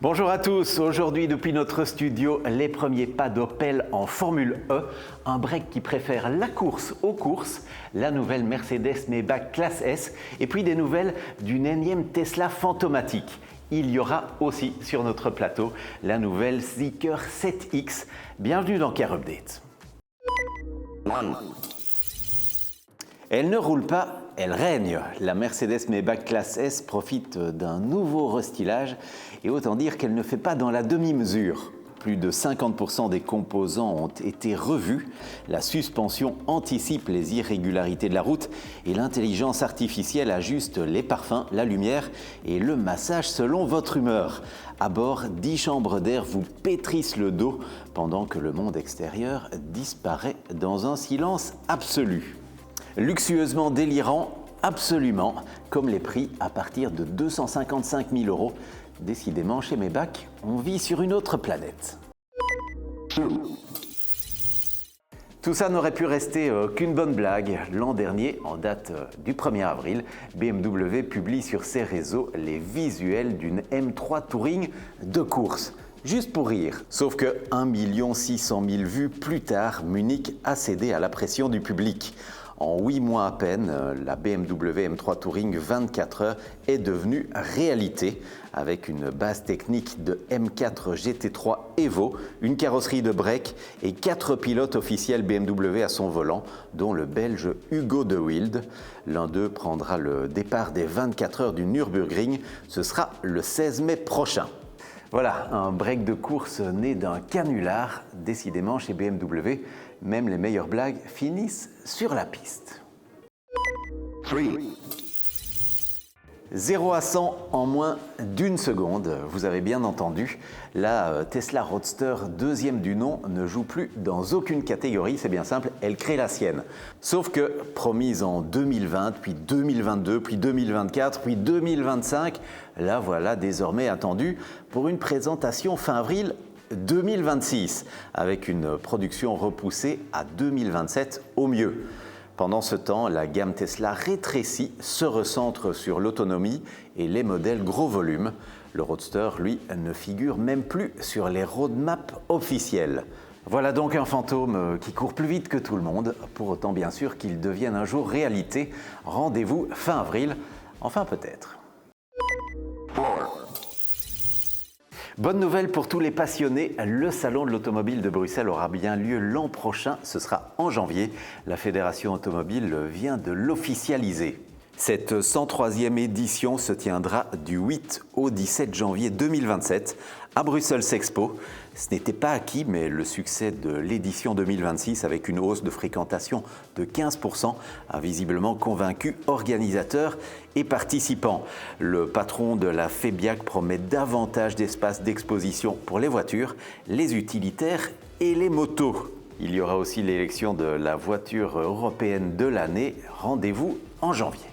Bonjour à tous, aujourd'hui depuis notre studio, les premiers pas d'Opel en Formule E, un break qui préfère la course aux courses, la nouvelle Mercedes Maybach Classe S et puis des nouvelles d'une énième Tesla fantomatique. Il y aura aussi sur notre plateau la nouvelle Zeekr 7X. Bienvenue dans Car Update. Elle ne roule pas, elle règne. La Mercedes Maybach Classe S profite d'un nouveau restylage et autant dire qu'elle ne fait pas dans la demi-mesure. Plus de 50% des composants ont été revus, la suspension anticipe les irrégularités de la route et l'intelligence artificielle ajuste les parfums, la lumière et le massage selon votre humeur. À bord, 10 chambres d'air vous pétrissent le dos pendant que le monde extérieur disparaît dans un silence absolu. Luxueusement délirant, absolument, comme les prix à partir de 255 000 €. Décidément, chez Maybach, on vit sur une autre planète. Tout ça n'aurait pu rester qu'une bonne blague. L'an dernier, en date du 1er avril, BMW publie sur ses réseaux les visuels d'une M3 Touring de course. Juste pour rire. Sauf que 1 600 000 vues plus tard, Munich a cédé à la pression du public. En 8 mois à peine, la BMW M3 Touring 24 heures est devenue réalité avec une base technique de M4 GT3 Evo, une carrosserie de break et 4 pilotes officiels BMW à son volant, dont le Belge Hugo de Wilde. L'un d'eux prendra le départ des 24 heures du Nürburgring. Ce sera le 16 mai prochain. Voilà, un break de course né d'un canular. Décidément, chez BMW, même les meilleures blagues finissent sur la piste. 0 à 100 en moins d'une seconde, vous avez bien entendu. La Tesla Roadster, deuxième du nom, ne joue plus dans aucune catégorie, c'est bien simple, elle crée la sienne. Sauf que, promise en 2020, puis 2022, puis 2024, puis 2025, la voilà désormais attendue pour une présentation fin avril 2026, avec une production repoussée à 2027 au mieux. Pendant ce temps, la gamme Tesla rétrécit, se recentre sur l'autonomie et les modèles gros volume. Le Roadster, lui, ne figure même plus sur les roadmaps officiels. Voilà donc un fantôme qui court plus vite que tout le monde, pour autant bien sûr qu'il devienne un jour réalité. Rendez-vous fin avril, enfin peut-être. Bonne nouvelle pour tous les passionnés, le Salon de l'Automobile de Bruxelles aura bien lieu l'an prochain, ce sera en janvier. La Fédération Automobile vient de l'officialiser. Cette 103e édition se tiendra du 8 au 17 janvier 2027 à Bruxelles Expo. Ce n'était pas acquis, mais le succès de l'édition 2026 avec une hausse de fréquentation de 15% a visiblement convaincu organisateurs et participants. Le patron de la FEBIAC promet davantage d'espace d'exposition pour les voitures, les utilitaires et les motos. Il y aura aussi l'élection de la voiture européenne de l'année. Rendez-vous en janvier.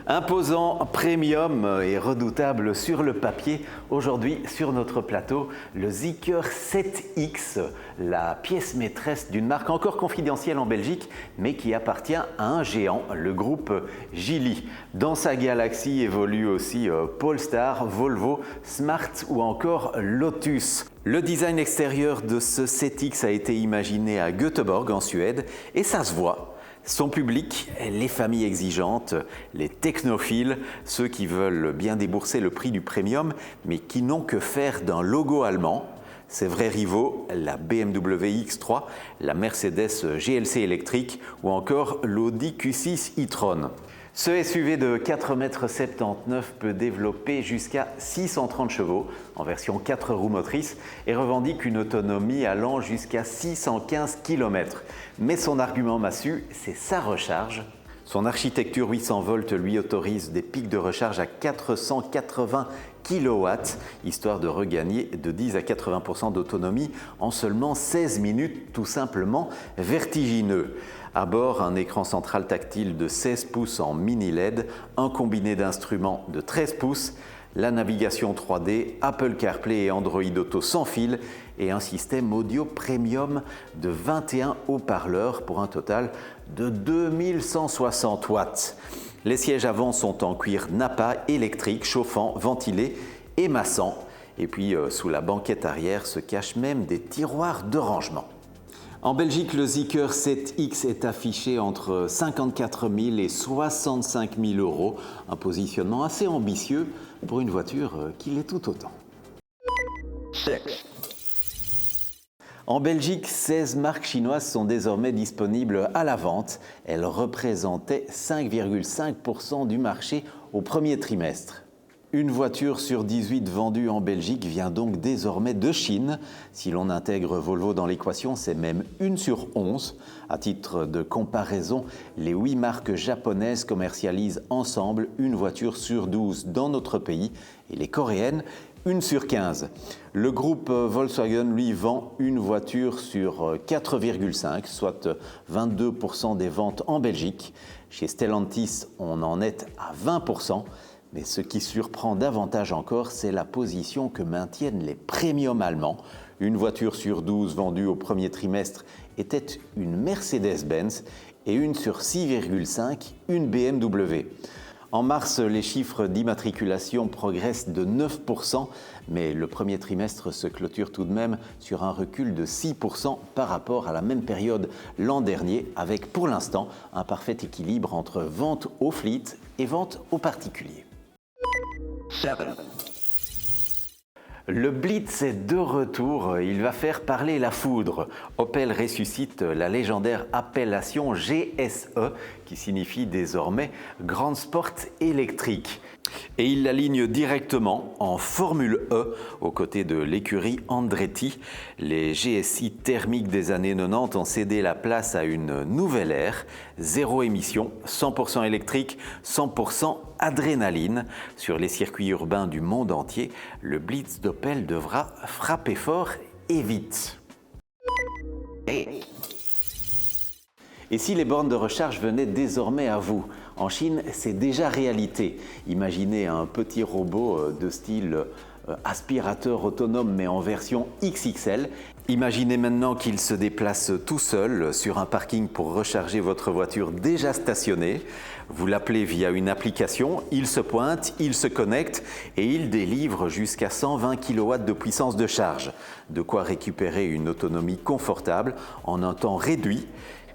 Imposant, premium et redoutable sur le papier, aujourd'hui sur notre plateau, le Zeekr 7X, la pièce maîtresse d'une marque encore confidentielle en Belgique, mais qui appartient à un géant, le groupe Geely. Dans sa galaxie évoluent aussi Polestar, Volvo, Smart ou encore Lotus. Le design extérieur de ce 7X a été imaginé à Göteborg en Suède et ça se voit. Son public, les familles exigeantes, les technophiles, ceux qui veulent bien débourser le prix du premium, mais qui n'ont que faire d'un logo allemand. Ses vrais rivaux, la BMW X3, la Mercedes GLC électrique ou encore l'Audi Q6 e-tron. Ce SUV de 4,79 m peut développer jusqu'à 630 chevaux en version 4 roues motrices et revendique une autonomie allant jusqu'à 615 km. Mais son argument massue, c'est sa recharge. Son architecture 800 volts lui autorise des pics de recharge à 480 kW, histoire de regagner de 10 à 80% d'autonomie en seulement 16 minutes, tout simplement vertigineux. À bord, un écran central tactile de 16 pouces en mini LED, un combiné d'instruments de 13 pouces, la navigation 3D, Apple CarPlay et Android Auto sans fil et un système audio premium de 21 haut-parleurs pour un total de 2160 watts. Les sièges avant sont en cuir Nappa électrique, chauffant, ventilé et massant. Et puis sous la banquette arrière se cachent même des tiroirs de rangement. En Belgique, le Zeekr 7X est affiché entre 54 000 et 65 000 euros. Un positionnement assez ambitieux pour une voiture qui l'est tout autant. En Belgique, 16 marques chinoises sont désormais disponibles à la vente. Elles représentaient 5,5% du marché au premier trimestre. Une voiture sur 18 vendue en Belgique vient donc désormais de Chine. Si l'on intègre Volvo dans l'équation, c'est même 1 sur 11. À titre de comparaison, les 8 marques japonaises commercialisent ensemble une voiture sur 12 dans notre pays et les coréennes 1 sur 15. Le groupe Volkswagen, lui, vend une voiture sur 4,5, soit 22% des ventes en Belgique. Chez Stellantis, on en est à 20%. Mais ce qui surprend davantage encore, c'est la position que maintiennent les premium allemands. Une voiture sur 12 vendue au premier trimestre était une Mercedes-Benz et une sur 6,5, une BMW. En mars, les chiffres d'immatriculation progressent de 9%, mais le premier trimestre se clôture tout de même sur un recul de 6% par rapport à la même période l'an dernier, avec pour l'instant un parfait équilibre entre vente au fleet et vente aux particuliers. Le Blitz est de retour, il va faire parler la foudre. Opel ressuscite la légendaire appellation GSE qui signifie désormais Grand Sport électrique. Et il l'aligne directement en Formule E aux côtés de l'écurie Andretti. Les GSI thermiques des années 90 ont cédé la place à une nouvelle ère, zéro émission, 100% électrique, 100% adrénaline. Sur les circuits urbains du monde entier, le Blitz d'Opel devra frapper fort et vite. Et si les bornes de recharge venaient désormais à vous? En Chine, c'est déjà réalité. Imaginez un petit robot de style aspirateur autonome mais en version XXL. Imaginez maintenant qu'il se déplace tout seul sur un parking pour recharger votre voiture déjà stationnée. Vous l'appelez via une application, il se pointe, il se connecte et il délivre jusqu'à 120 kW de puissance de charge. De quoi récupérer une autonomie confortable en un temps réduit.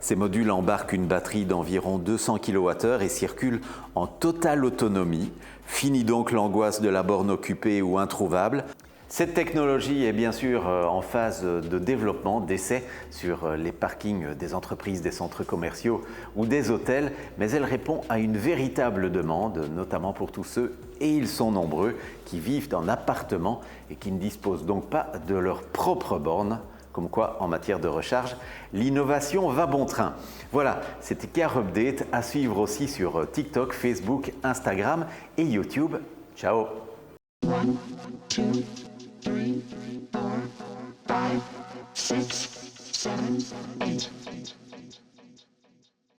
Ces modules embarquent une batterie d'environ 200 kWh et circulent en totale autonomie. Fini donc l'angoisse de la borne occupée ou introuvable. Cette technologie est bien sûr en phase de développement, d'essai sur les parkings des entreprises, des centres commerciaux ou des hôtels, mais elle répond à une véritable demande, notamment pour tous ceux, et ils sont nombreux, qui vivent en appartement et qui ne disposent donc pas de leur propre borne. Comme quoi, en matière de recharge, l'innovation va bon train. Voilà, c'était Car Update, à suivre aussi sur TikTok, Facebook, Instagram et YouTube. Ciao! 1, 2, 3, 4, 5, 6, 7, 8.